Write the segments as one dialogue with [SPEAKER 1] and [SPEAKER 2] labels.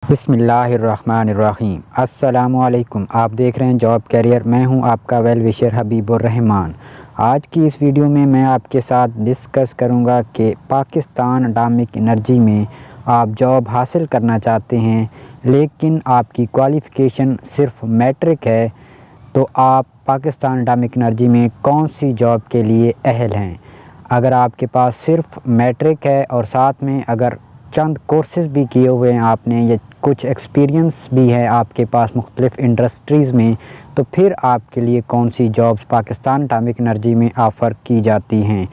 [SPEAKER 1] बिस्मिल्लाहिर्रहमानिर्रहीम। अस्सलामुअलैकुम। आप देख रहे हैं जॉब कैरियर। मैं हूं आपका वेल विशर हबीबुर्रहमान। आज की इस वीडियो में मैं आपके साथ डिस्कस करूंगा कि पाकिस्तान एटॉमिक एनर्जी में आप जॉब हासिल करना चाहते हैं लेकिन आपकी क्वालिफ़िकेशन सिर्फ मैट्रिक है, तो आप पाकिस्तान एटॉमिक एनर्जी में कौन सी जॉब के लिए अहल हैं। अगर आपके पास सिर्फ मैट्रिक है और साथ में अगर चंद कोर्सेज़ भी किए हुए हैं आपने या कुछ एक्सपीरियंस भी है आपके पास मुख्तलिफ़ इंडस्ट्रीज़ में, तो फिर आपके लिए कौन सी जॉब्स पाकिस्तान एटॉमिक एनर्जी में ऑफ़र की जाती हैं।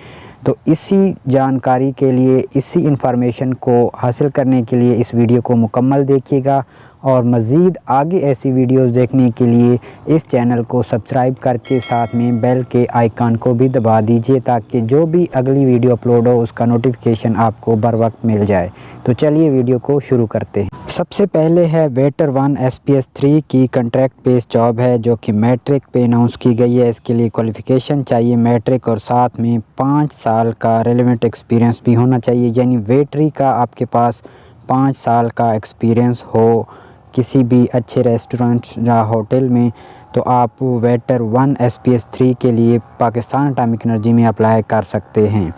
[SPEAKER 1] तो इसी जानकारी के लिए, इसी इंफॉर्मेशन को हासिल करने के लिए इस वीडियो को मुकम्मल देखिएगा और मज़ीद आगे ऐसी वीडियोस देखने के लिए इस चैनल को सब्सक्राइब करके साथ में बेल के आइकन को भी दबा दीजिए ताकि जो भी अगली वीडियो अपलोड हो उसका नोटिफिकेशन आपको बर वक्त मिल जाए। तो चलिए वीडियो को शुरू करते हैं। सबसे पहले है वेटर 1 SPS 3 की कॉन्ट्रैक्ट बेस्ड जॉब है जो कि मैट्रिक पे अनाउंस की गई है। इसके लिए क्वालिफ़िकेशन चाहिए मैट्रिक और साथ में 5 साल का रेलेवेंट एक्सपीरियंस भी होना चाहिए, यानी वेटरी का आपके पास 5 साल का एक्सपीरियंस हो किसी भी अच्छे रेस्टोरेंट या होटल में, तो आप वेटर 1 SPS 3 के लिए पाकिस्तान एटॉमिक एनर्जी में अप्लाई कर सकते हैं।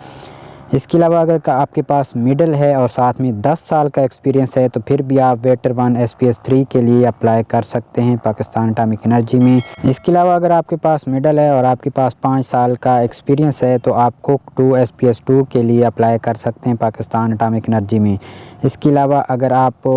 [SPEAKER 1] इसके अलावा अगर आपके पास मिडल है और साथ में 10 साल का एक्सपीरियंस है तो फिर भी आप वेटर 1 SPS 3 के लिए अप्लाई कर सकते हैं पाकिस्तान एटॉमिक एनर्जी में। इसके अलावा अगर आपके पास मिडल है और आपके पास 5 साल का एक्सपीरियंस है तो आप कुक 2 SPS 2 के लिए अप्लाई कर सकते हैं पाकिस्तान एटॉमिक एनर्जी में। इसके अलावा अगर आप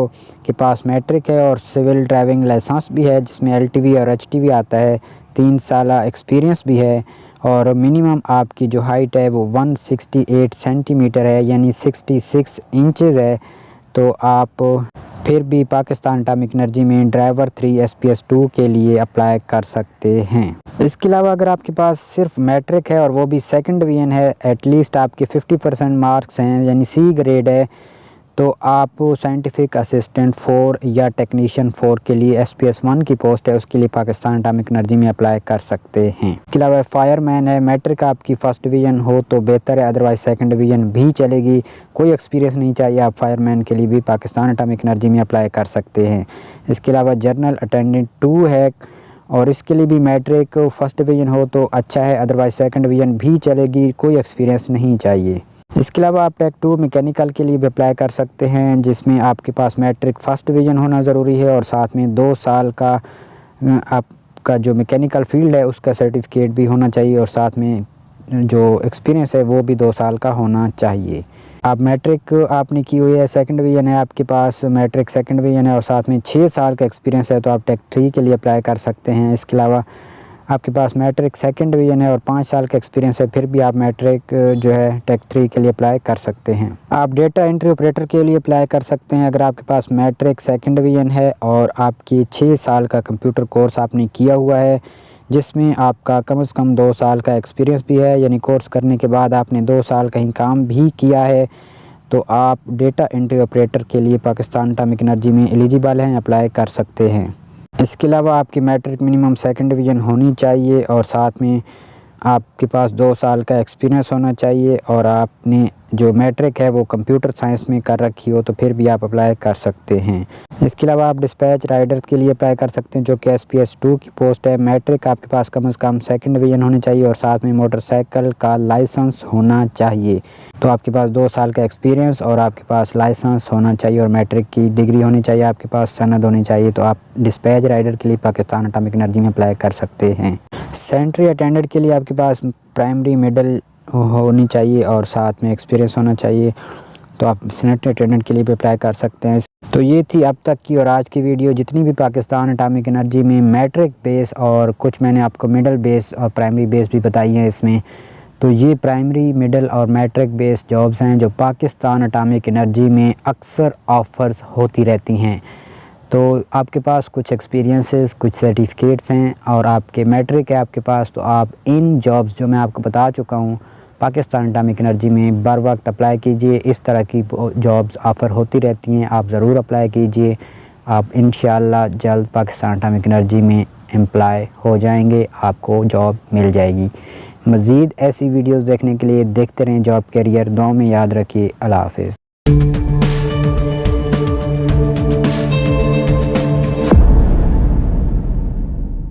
[SPEAKER 1] के पास मैट्रिक है और सिविल ड्राइविंग लाइसेंस भी है जिसमें LTV और HTV आता है, 3 साल एक्सपीरियंस भी है और मिनिमम आपकी जो हाइट है वो 168 सेंटीमीटर है यानी 66 इंचेस है, तो आप फिर भी पाकिस्तान एटॉमिक एनर्जी में ड्राइवर 3 SPS 2 के लिए अप्लाई कर सकते हैं। इसके अलावा अगर आपके पास सिर्फ मैट्रिक है और वो भी सेकंड डिवीजन है, एटलीस्ट आपके 50% मार्क्स हैं यानी C ग्रेड है, तो आप साइंटिफिक असिस्टेंट 4 या टेक्नीशियन 4 के लिए SPS 1 की पोस्ट है उसके लिए पाकिस्तान एटॉमिक एनर्जी में अप्लाई कर सकते हैं। इसके अलावा फायरमैन है, मैट्रिक आपकी फर्स्ट डिवीजन हो तो बेहतर है, अदरवाइज सेकंड डिवीजन भी चलेगी। कोई एक्सपीरियंस नहीं चाहिए, आप फायरमैन के लिए भी पाकिस्तान एटॉमिक एनर्जी में अप्लाई कर सकते हैं। इसके अलावा जनरल अटेंडेंट 2 है और इसके लिए भी मैट्रिक फर्स्ट डिवीजन हो तो अच्छा है, अदरवाइज सेकंड डिवीजन भी चलेगी, कोई एक्सपीरियंस नहीं चाहिए। इसके अलावा आप टेक 2 मैकेनिकल के लिए भी अप्लाई कर सकते हैं जिसमें आपके पास मैट्रिक फर्स्ट डिवीजन होना ज़रूरी है और साथ में 2 साल का आपका जो मैकेनिकल फील्ड है उसका सर्टिफिकेट भी होना चाहिए और साथ में जो एक्सपीरियंस है वो भी 2 साल का होना चाहिए। आप मैट्रिक आपने की हुई है, सेकंड डिवीजन है आपके पास, मैट्रिक सेकंड डिवीजन है और साथ में 6 साल का एक्सपीरियंस है तो आप टेक 3 के लिए अप्लाई कर सकते हैं। इसके अलावा आपके पास मैट्रिक सेकंड डिवीजन है और 5 साल का एक्सपीरियंस है, फिर भी आप मैट्रिक जो है टेक 3 के लिए अप्लाई कर सकते हैं। आप डेटा एंट्री ऑपरेटर के लिए अप्लाई कर सकते हैं अगर आपके पास मैट्रिक सेकंड डिवीजन है और आपकी 6 साल का कंप्यूटर कोर्स आपने किया हुआ है जिसमें आपका कम से कम 2 साल का एक्सपीरियंस भी है, यानी कोर्स करने के बाद आपने 2 साल कहीं काम भी किया है, तो आप डेटा एंट्री ऑपरेटर के लिए पाकिस्तान एटॉमिक एनर्जी में एलिजिबल हैं, अप्लाई कर सकते हैं। इसके अलावा आपकी मैट्रिक मिनिमम सेकंड डिवीजन होनी चाहिए और साथ में आपके पास 2 साल का एक्सपीरियंस होना चाहिए और आपने जो मैट्रिक है वो कंप्यूटर साइंस में कर रखी हो तो फिर भी आप अप्लाई कर सकते हैं। इसके अलावा आप डिस्पैच राइडर के लिए अप्लाई कर सकते हैं जो कि SPS 2 की पोस्ट है। मैट्रिक आपके पास कम से कम सेकंड डिवीजन होनी चाहिए और साथ में मोटरसाइकिल का लाइसेंस होना चाहिए, तो आपके पास 2 साल का एक्सपीरियंस और आपके पास लाइसेंस होना चाहिए और मैट्रिक की डिग्री होनी चाहिए, आपके पास सनद होनी चाहिए, तो आप डिस्पैच राइडर के लिए पाकिस्तान एटॉमिक एनर्जी में अप्लाई कर सकते हैं। सेंट्री अटेंडेंट के लिए आपके पास प्राइमरी मिडल होनी चाहिए और साथ में एक्सपीरियंस होना चाहिए, तो आप सेंट्री अटेंडेंट के लिए भी अप्लाई कर सकते हैं। तो ये थी अब तक की और आज की वीडियो, जितनी भी पाकिस्तान एटॉमिक एनर्जी में मैट्रिक बेस और कुछ मैंने आपको मिडल बेस और प्राइमरी बेस भी बताई हैं इसमें, तो ये प्राइमरी मिडल और मैट्रिक बेस जॉब्स हैं जो पाकिस्तान एटॉमिक एनर्जी में अक्सर ऑफ़र्स होती रहती हैं। तो आपके पास कुछ एक्सपीरियंसेस, कुछ सर्टिफिकेट्स हैं और आपके मैट्रिक है आपके पास, तो आप इन जॉब्स जो मैं आपको बता चुका हूँ पाकिस्तान एटॉमिक एनर्जी में बर वक्त अप्लाई कीजिए। इस तरह की जॉब्स ऑफ़र होती रहती हैं, आप ज़रूर अप्लाई कीजिए। आप इंशाअल्लाह जल्द पाकिस्तान एटॉमिक एनर्जी में एम्प्लॉय हो जाएंगे, आपको जॉब मिल जाएगी। मज़ीद ऐसी वीडियोस देखने के लिए देखते रहें जॉब कैरियर। दुआओं में याद रखिए। अल्लाह हाफ़िज़।